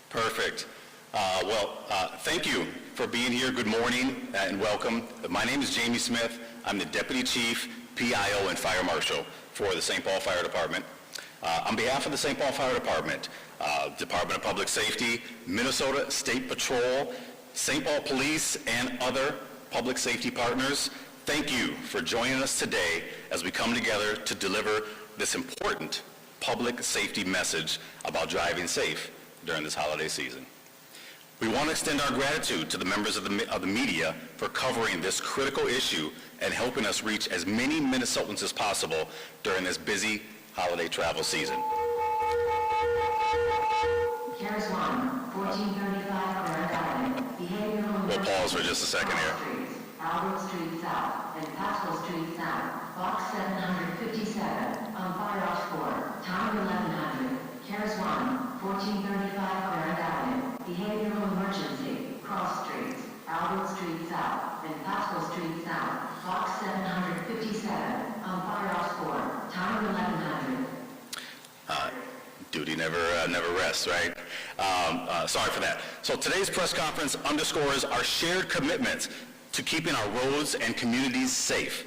Perfect. Thank you for being here. Good morning and welcome. My name is Jamie Smith. I'm the Deputy Chief, PIO, and Fire Marshal for the St. Paul Fire Department. On behalf of the St. Paul Fire Department, Department of Public Safety, Minnesota State Patrol, St. Paul Police, and other public safety partners, thank you for joining us today as we come together to deliver this important public safety message about driving safe during this holiday season. We want to extend our gratitude to the members of the media for covering this critical issue and helping us reach as many Minnesotans as possible during this busy holiday travel season. Here's 1435 We'll pause for just a second here. Albert Street South and Pascal Street South, box 757, on Fire Off 4, time 1100. Here's 1435 Grand Avenue, behavioral emergency, cross streets, Albert Street South and Pascal Street South, box 757, on Fire Off 4, time 1100. Duty never rests, right? Sorry for that. So today's press conference underscores our shared commitment to keeping our roads and communities safe.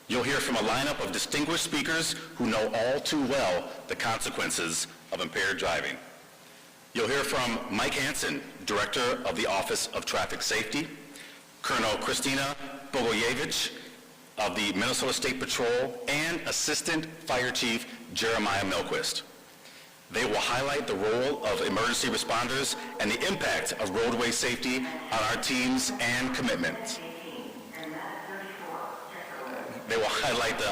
You'll hear from a lineup of distinguished speakers who know all too well the consequences of impaired driving. You'll hear from Mike Hansen, Director of the Office of Traffic Safety, Colonel Christina Bogich of the Minnesota State Patrol, and Assistant Fire Chief Jeremiah Mquest. They will highlight the role of emergency responders and the impact of roadway safety on our teams and commitments. They will highlight They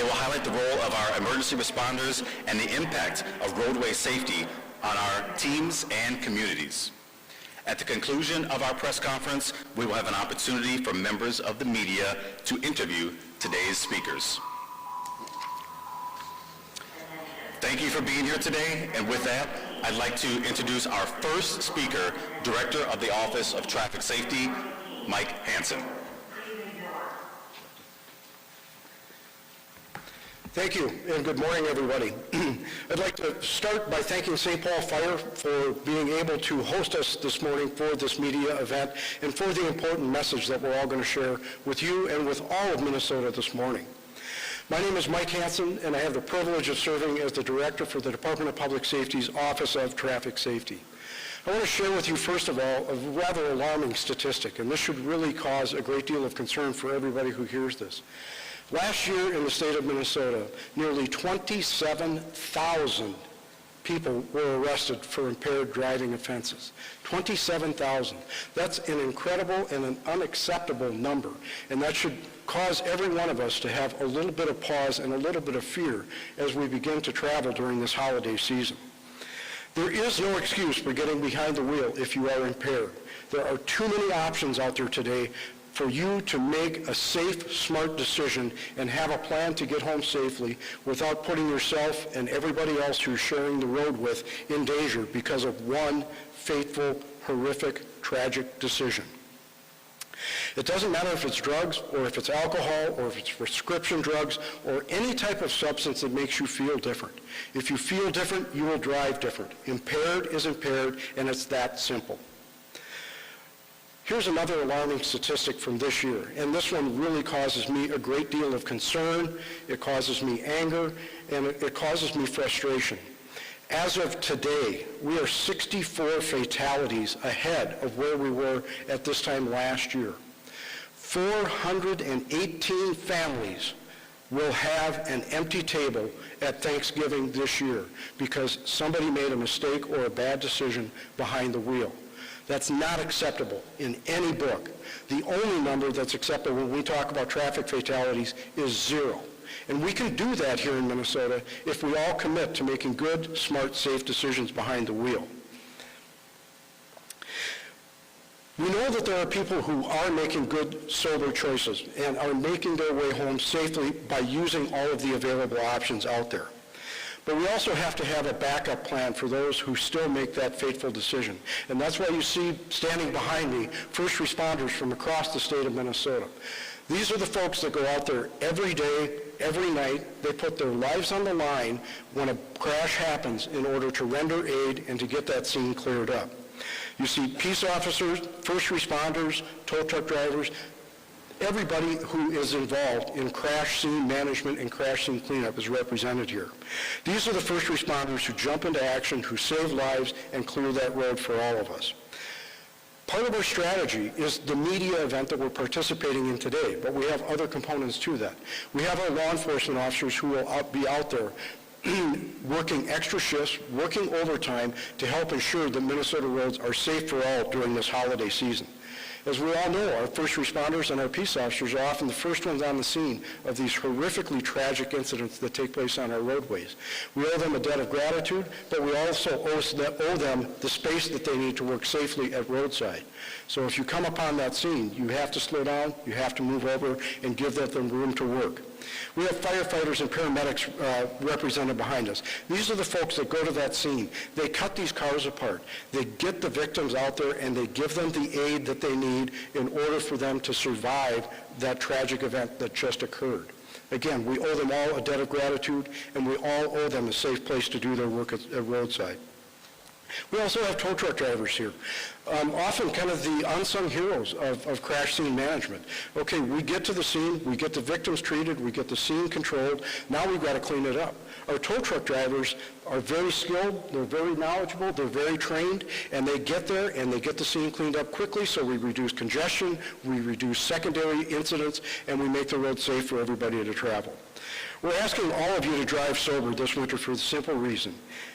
will highlight the role of our emergency responders and the impact of roadway safety on our teams and communities. At the conclusion of our press conference, we will have an opportunity for members of the media to interview today's speakers. Thank you for being here today, and with that, I'd like to introduce our first speaker, Director of the Office of Traffic Safety, Mike Hansen. Thank you, and good morning, everybody. I'd like to start by thanking St. Paul Fire for being able to host us this morning for this media event and for the important message that we're all going to share with you and with all of Minnesota this morning. My name is Mike Hansen, and I have the privilege of serving as the Director for the Department of Public Safety's Office of Traffic Safety. I want to share with you, first of all, a rather alarming statistic, and this should really cause a great deal of concern for everybody who hears this. Last year in the state of Minnesota, nearly 27,000 people were arrested for impaired driving offenses. 27,000. That's an incredible and an unacceptable number, and that should cause every one of us to have a little bit of pause and a little bit of fear as we begin to travel during this holiday season. There is no excuse for getting behind the wheel if you are impaired. There are too many options out there today for you to make a safe, smart decision and have a plan to get home safely without putting yourself and everybody else you're sharing the road with in danger because of one fateful, horrific, tragic decision. It doesn't matter if it's drugs or if it's alcohol or if it's prescription drugs or any type of substance that makes you feel different. If you feel different, you will drive different. Impaired is impaired, and it's that simple. Here's another alarming statistic from this year, and this one really causes me a great deal of concern, it causes me anger, and it causes me frustration. As of today, we are 64 fatalities ahead of where we were at this time last year. 418 families will have an empty table at Thanksgiving this year because somebody made a mistake or a bad decision behind the wheel. That's not acceptable in any book. The only number that's acceptable when we talk about traffic fatalities is 0. And we can do that here in Minnesota if we all commit to making good, smart, safe decisions behind the wheel. We know that there are people who are making good, sober choices and are making their way home safely by using all of the available options out there. But we also have to have a backup plan for those who still make that fateful decision. And that's why you see standing behind me first responders from across the state of Minnesota. These are the folks that go out there every day every night. They put their lives on the line when a crash happens in order to render aid and to get that scene cleared up. You see peace officers, first responders, tow truck drivers, everybody who is involved in crash scene management and crash scene cleanup is represented here. These are the first responders who jump into action, who save lives and clear that road for all of us. Part of our strategy is the media event that we're participating in today, but we have other components to that. We have our law enforcement officers who will be out there working extra shifts, working overtime to help ensure that Minnesota roads are safe for all during this holiday season. As we all know, our first responders and our peace officers are often the first ones on the scene of these horrifically tragic incidents that take place on our roadways. We owe them a debt of gratitude, but we also owe them the space that they need to work safely at roadside. So if you come upon that scene, you have to slow down, you have to move over, and give them room to work. We have firefighters and paramedics represented behind us. These are the folks that go to that scene. They cut these cars apart. They get the victims out there, and they give them the aid that they need in order for them to survive that tragic event that just occurred. Again, we owe them all a debt of gratitude, and we all owe them a safe place to do their work at roadside. We also have tow truck drivers here, often kind of the unsung heroes of crash scene management. Okay, we get to the scene, we get the victims treated, we get the scene controlled, now we've got to clean it up. Our tow truck drivers are very skilled, they're very knowledgeable, they're very trained, and they get there and they get the scene cleaned up quickly, so we reduce congestion, we reduce secondary incidents, and we make the road safe for everybody to travel. We're asking all of you to drive sober this winter for the simple reason,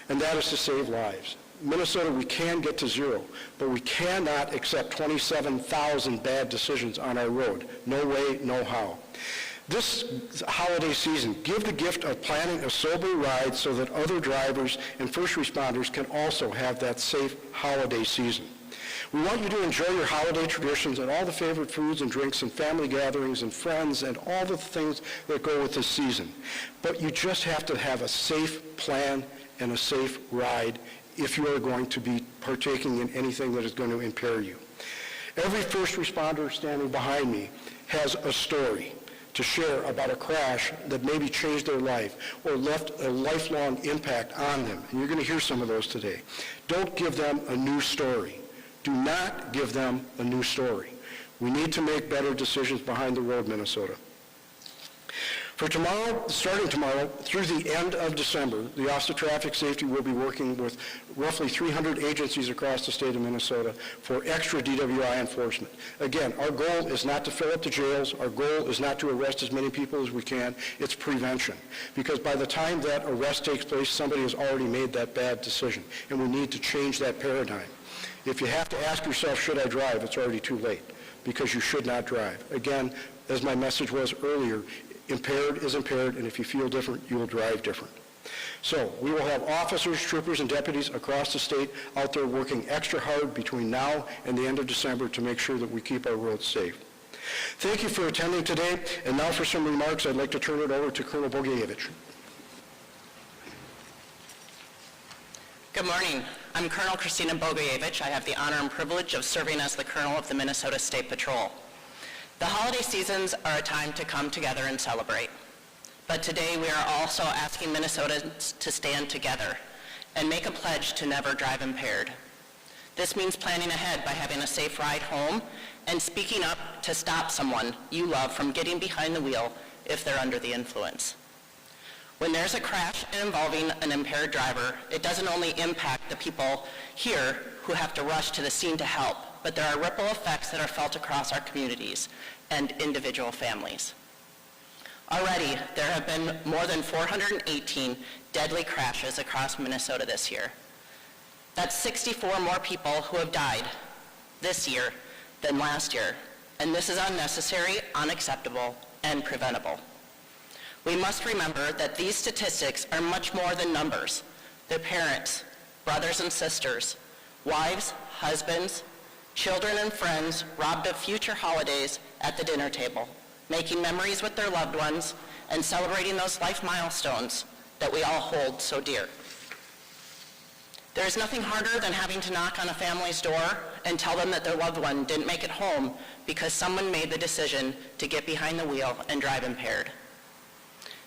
and that is to save lives. Minnesota, we can get to zero, but we cannot accept 27,000 bad decisions on our road. No way, no how. This holiday season, give the gift of planning a sober ride so that other drivers and first responders can also have that safe holiday season. We want you to enjoy your holiday traditions and all the favorite foods and drinks and family gatherings and friends and all the things that go with this season. But you just have to have a safe plan and a safe ride if you are going to be partaking in anything that is going to impair you. Every first responder standing behind me has a story to share about a crash that maybe changed their life or left a lifelong impact on them. And you're going to hear some of those today. Don't give them a new story. Do not give them a new story. We need to make better decisions behind the road, Minnesota. For tomorrow, starting tomorrow, through the end of December, the Office of Traffic Safety will be working with roughly 300 agencies across the state of Minnesota for extra DWI enforcement. Again, our goal is not to fill up the jails. Our goal is not to arrest as many people as we can. It's prevention. Because by the time that arrest takes place, somebody has already made that bad decision, and we need to change that paradigm. If you have to ask yourself, should I drive, it's already too late, because you should not drive. Again, as my message was earlier, impaired is impaired, and if you feel different, you will drive different. So we will have officers, troopers, and deputies across the state out there working extra hard between now and the end of December to make sure that we keep our roads safe. Thank you for attending today, and now for some remarks, I'd like to turn it over to Colonel Bogich. Good morning. I'm Colonel Christina Bogich. I have the honor and privilege of serving as the Colonel of the Minnesota State Patrol. The holiday seasons are a time to come together and celebrate. But today we are also asking Minnesotans to stand together and make a pledge to never drive impaired. This means planning ahead by having a safe ride home and speaking up to stop someone you love from getting behind the wheel if they're under the influence. When there's a crash involving an impaired driver, it doesn't only impact the people here who have to rush to the scene to help, but there are ripple effects that are felt across our communities and individual families. Already, there have been more than 418 deadly crashes across Minnesota this year. That's 64 more people who have died this year than last year, and this is unnecessary, unacceptable, and preventable. We must remember that these statistics are much more than numbers. They're parents, brothers and sisters, wives, husbands, children and friends robbed of future holidays at the dinner table, making memories with their loved ones and celebrating those life milestones that we all hold so dear. There is nothing harder than having to knock on a family's door and tell them that their loved one didn't make it home because someone made the decision to get behind the wheel and drive impaired.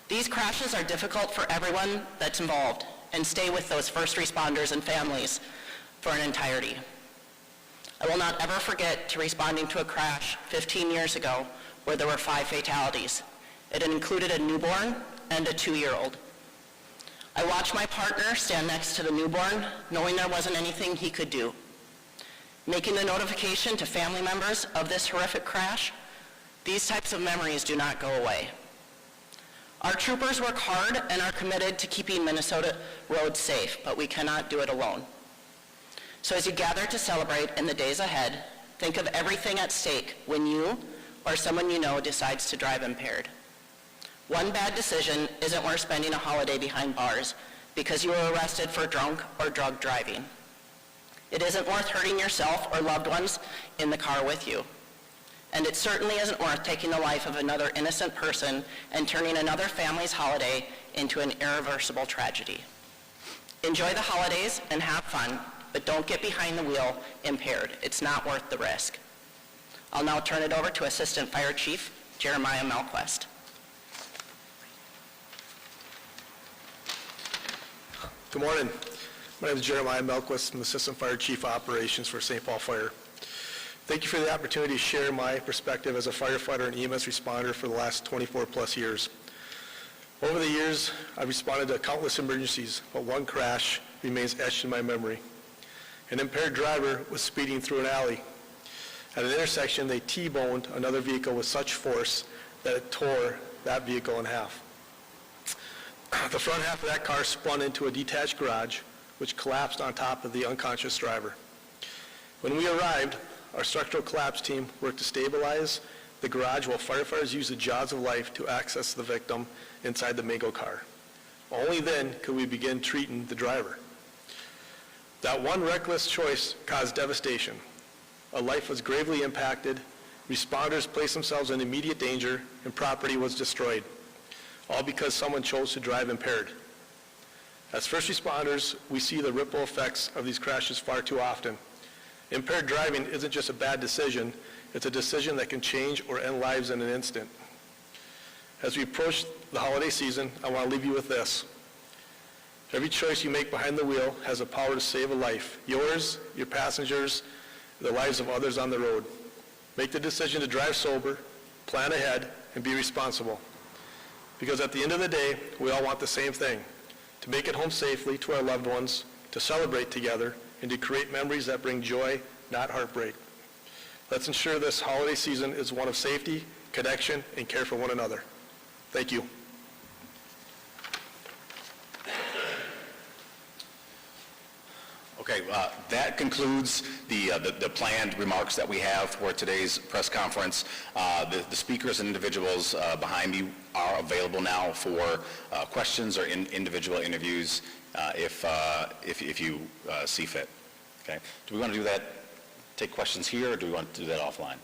These crashes are difficult for everyone that's involved and stay with those first responders and families for an entirety. I will not ever forget to responding to a crash 15 years ago where there were 5 fatalities. It included a newborn and a 2-year-old. I watched my partner stand next to the newborn, knowing there wasn't anything he could do. Making the notification to family members of this horrific crash, these types of memories do not go away. Our troopers work hard and are committed to keeping Minnesota roads safe, but we cannot do it alone. So as you gather to celebrate in the days ahead, think of everything at stake when you or someone you know decides to drive impaired. One bad decision isn't worth spending a holiday behind bars because you were arrested for drunk or drug driving. It isn't worth hurting yourself or loved ones in the car with you. And it certainly isn't worth taking the life of another innocent person and turning another family's holiday into an irreversible tragedy. Enjoy the holidays and have fun, but don't get behind the wheel impaired. It's not worth the risk. I'll now turn it over to Assistant Fire Chief Jeremiah Mquest. Good morning. My name is Jeremiah Mquest. I'm Assistant Fire Chief Operations for St. Paul Fire. Thank you for the opportunity to share my perspective as a firefighter and EMS responder for the last 24 plus years. Over the years, I've responded to countless emergencies, but one crash remains etched in my memory. An impaired driver was speeding through an alley. At an intersection, they T-boned another vehicle with such force that it tore that vehicle in half. The front half of that car spun into a detached garage, which collapsed on top of the unconscious driver. When we arrived, our structural collapse team worked to stabilize the garage while firefighters used the jaws of life to access the victim inside the Mingo car. Only then could we begin treating the driver. That one reckless choice caused devastation. A life was gravely impacted, responders placed themselves in immediate danger, and property was destroyed, all because someone chose to drive impaired. As first responders, we see the ripple effects of these crashes far too often. Impaired driving isn't just a bad decision, it's a decision that can change or end lives in an instant. As we approach the holiday season, I want to leave you with this. Every choice you make behind the wheel has the power to save a life, yours, your passengers, the lives of others on the road. Make the decision to drive sober, plan ahead, and be responsible. Because at the end of the day, we all want the same thing, to make it home safely to our loved ones, to celebrate together, and to create memories that bring joy, not heartbreak. Let's ensure this holiday season is one of safety, connection, and care for one another. Thank you. Okay, that concludes the planned remarks that we have for today's press conference. The speakers and individuals behind me are available now for questions or individual interviews if you see fit. Okay, do we want to do that, take questions here, or do we want to do that offline?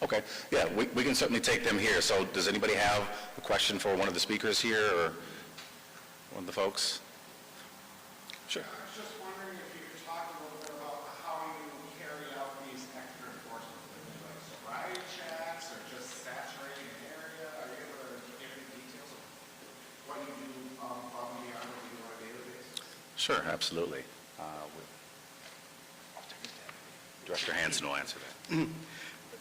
Okay, yeah, we can certainly take them here. So does anybody have a question for one of the speakers here or one of the folks? Sure. Sure, absolutely. Director Hansen will answer that.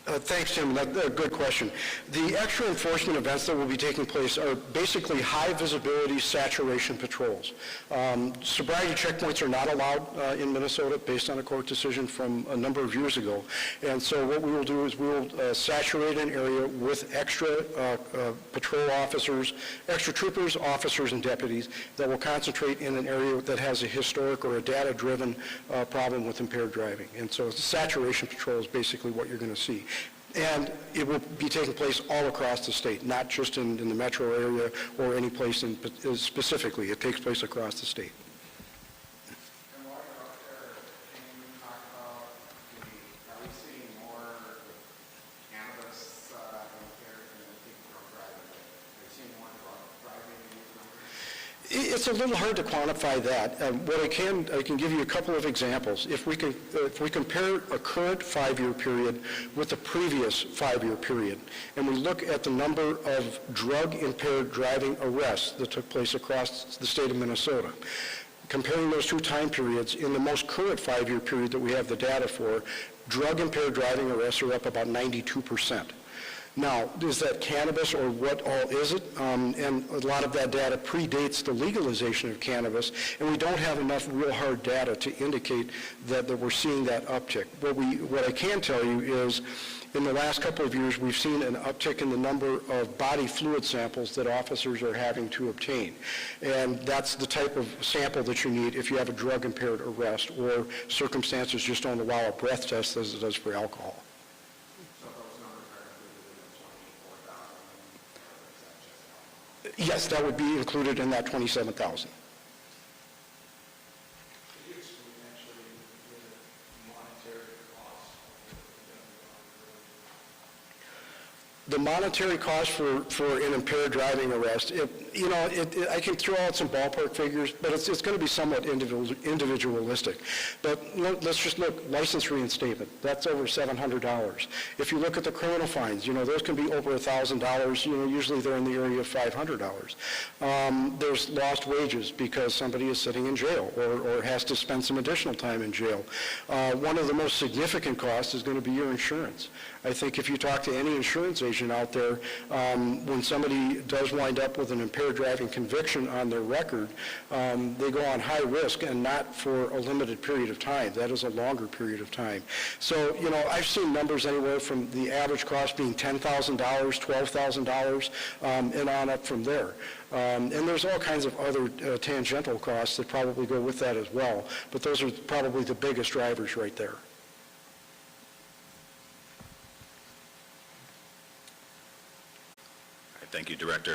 Thanks, Tim. That's a good question. The extra enforcement events that will be taking place are basically high-visibility saturation patrols. Sobriety checkpoints are not allowed in Minnesota based on a court decision from a number of years ago. And so what we will do is we will saturate an area with extra patrol officers, extra troopers, officers, and deputies that will concentrate in an area that has a historic or a data-driven problem with impaired driving. And so the saturation patrol is basically what you're going to see. And it will be taking place all across the state, not just in the metro area or any place specifically. It takes place across the state. And while you're up there, can you talk about are we seeing more cannabis impaired than people driving? Are you seeing more drug driving in these numbers? It's It's a little hard to quantify that. What I can give you a couple of examples. If we compare a current 5-year period with the previous 5-year period, and we look at the number of drug-impaired driving arrests that took place across the state of Minnesota, comparing those two time periods, in the most current 5-year period that we have the data for, drug-impaired driving arrests are up about 92%. Now, is that cannabis or what all is it? And a lot of that data predates the legalization of cannabis, and we don't have enough real hard data to indicate that we're seeing that uptick. What I can tell you is, in the last couple of years, we've seen an uptick in the number of body fluid samples that officers are having to obtain. And that's the type of sample that you need if you have a drug-impaired arrest or circumstances just don't allow a breath test as it does for alcohol. So those numbers are included in the 24,000, or is that just alcohol? Yes, that would be included in that 27,000. Could you explain actually the monetary cost The monetary cost for an impaired driving arrest, I can throw out some ballpark figures, but it's going to be somewhat individualistic. But let's just look, license reinstatement, that's over $700. If you look at the criminal fines, those can be over $1,000, usually they're in the area of $500. There's lost wages because somebody is sitting in jail or has to spend some additional time in jail. One of the most significant costs is going to be your insurance. I think if you talk to any insurance agent out there, when somebody does wind up with an impaired driving conviction on their record, they go on high risk and not for a limited period of time. That is a longer period of time. So, I've seen numbers anywhere from the average cost being $10,000, $12,000, and on up from there. And there's all kinds of other tangential costs that probably go with that as well, but those are probably the biggest drivers right there. Thank you, Director.